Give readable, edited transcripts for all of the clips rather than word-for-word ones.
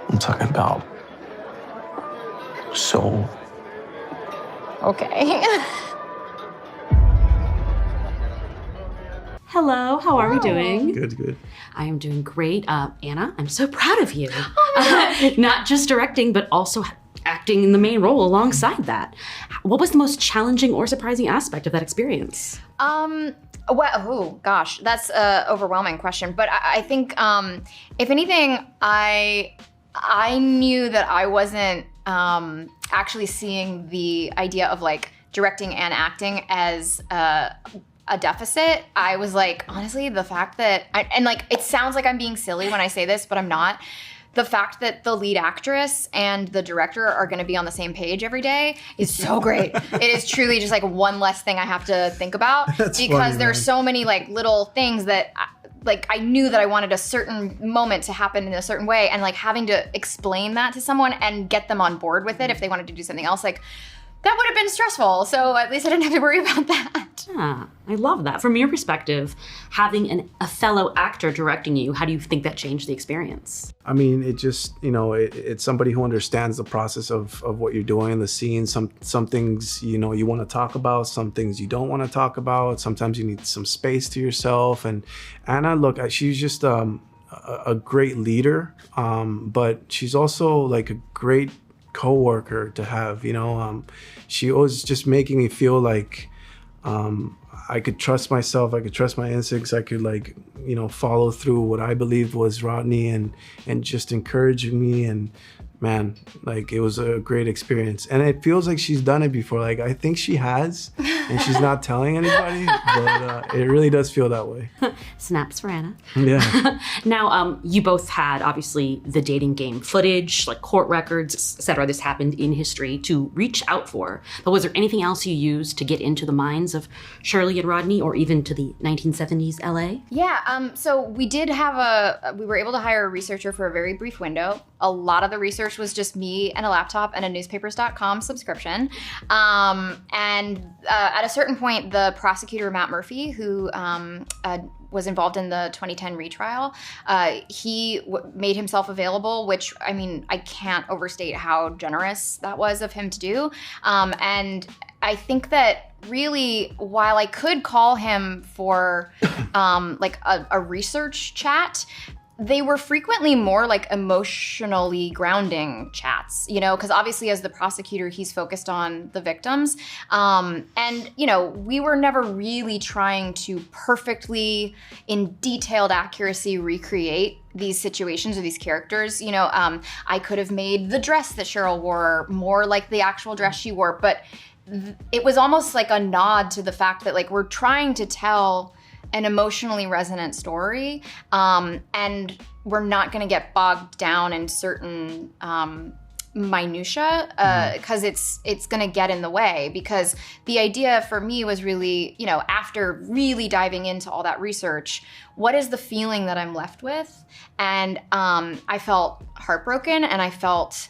I'm talking about soul. Okay. Hello, how are we doing? Good, good. I am doing great. Anna, I'm so proud of you. Not just directing, but also acting in the main role alongside that. What was the most challenging or surprising aspect of that experience? Oh gosh, that's an overwhelming question. But I think, if anything, I knew that I wasn't actually seeing the idea of like directing and acting as a deficit. I was like, honestly, the fact that, and like, it sounds like I'm being silly when I say this, but I'm not. The fact that the lead actress and the director are going to be on the same page every day is so great. It is truly just like one less thing I have to think about. That's because funny, there's man. so many like little things that like I knew that I wanted a certain moment to happen in a certain way, and like having to explain that to someone and get them on board with it if they wanted to do something else, like that would have been stressful. So at least I didn't have to worry about that. Ah, I love that. From your perspective, having a fellow actor directing you, how do you think that changed the experience? I mean, it just, it's somebody who understands the process of what you're doing, the scene. Some things, you want to talk about, some things you don't want to talk about. Sometimes you need some space to yourself. And Anna, look, she's just a great leader, but she's also like a great co-worker to have. She was just making me feel like I could trust myself, I could trust my instincts, I could follow through what I believed was Rodney, and just encouraging me. And man, like, it was a great experience. And it feels like she's done it before. Like, I think she has, and she's not telling anybody, but it really does feel that way. Snaps for Anna. Yeah. Now, you both had, obviously, the dating game footage, like court records, etc. This happened in history to reach out for. But was there anything else you used to get into the minds of Shirley and Rodney, or even to the 1970s LA? Yeah, so we did have we were able to hire a researcher for a very brief window. A lot of the research was just me and a laptop and a newspapers.com subscription. And at a certain point, the prosecutor, Matt Murphy, who was involved in the 2010 retrial, he made himself available, which, I mean, I can't overstate how generous that was of him to do. And I think that really, while I could call him for like a research chat, they were frequently more like emotionally grounding chats, because obviously as the prosecutor, he's focused on the victims. And, we were never really trying to perfectly, in detailed accuracy, recreate these situations or these characters. I could have made the dress that Cheryl wore more like the actual dress she wore, but it was almost like a nod to the fact that like we're trying to tell an emotionally resonant story, and we're not going to get bogged down in certain minutia, because it's going to get in the way. Because the idea for me was really, after really diving into all that research, what is the feeling that I'm left with? And I felt heartbroken, and I felt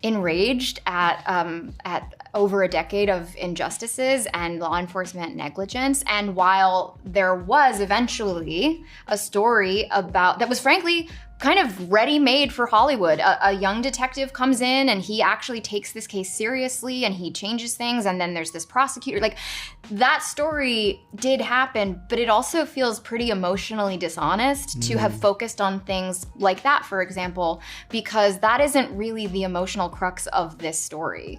enraged at over a decade of injustices and law enforcement negligence. And while there was eventually a story about that was frankly kind of ready-made for Hollywood, a young detective comes in and he actually takes this case seriously and he changes things, and then there's this prosecutor. Like, that story did happen, but it also feels pretty emotionally dishonest to have focused on things like that, for example, because that isn't really the emotional crux of this story.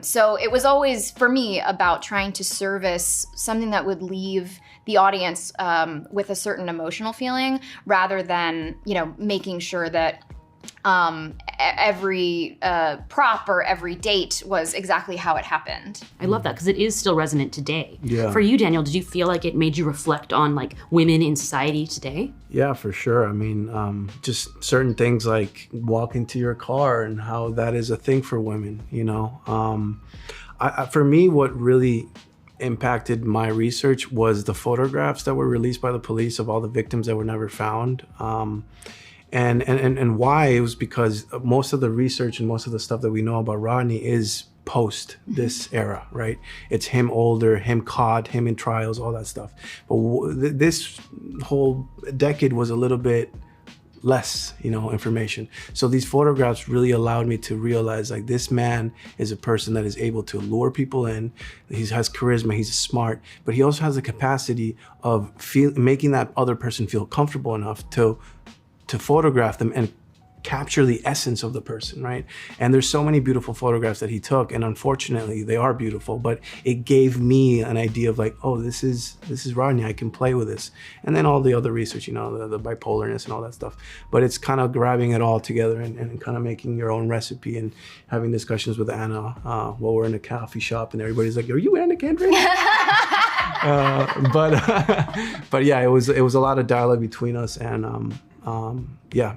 So it was always, for me, about trying to service something that would leave the audience with a certain emotional feeling, rather than, making sure that every prop or every date was exactly how it happened. I love that, because it is still resonant today. Yeah. For you, Daniel, did you feel like it made you reflect on like women in society today? Yeah, for sure. I mean, just certain things like walking to your car and how that is a thing for women, for me, what really impacted my research was the photographs that were released by the police of all the victims that were never found. And why? It was because most of the research and most of the stuff that we know about Rodney is post this era, right? It's him older, him caught, him in trials, all that stuff. But this whole decade was a little bit less, information. So these photographs really allowed me to realize like this man is a person that is able to lure people in. He has charisma, he's smart, but he also has the capacity of making that other person feel comfortable enough to photograph them and capture the essence of the person, right? And there's so many beautiful photographs that he took, and unfortunately they are beautiful, but it gave me an idea of like, oh, this is Rodney, I can play with this. And then all the other research, the bipolarness and all that stuff. But it's kind of grabbing it all together and kind of making your own recipe and having discussions with Anna while we're in a coffee shop and everybody's like, are you Anna Kendrick? But yeah, it was a lot of dialogue between us, and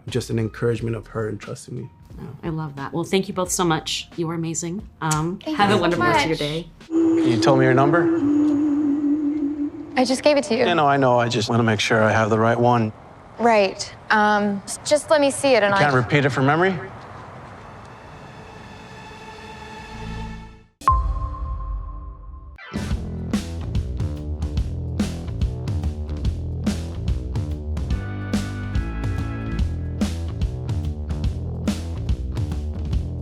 just an encouragement of her and trusting me. Yeah. I love that. Well, thank you both so much. You were amazing. Have you a wonderful so rest of your day. You told me your number? I just gave it to you. Yeah, no, I know. I just want to make sure I have the right one. Right. Just let me see it and Can't repeat it from memory?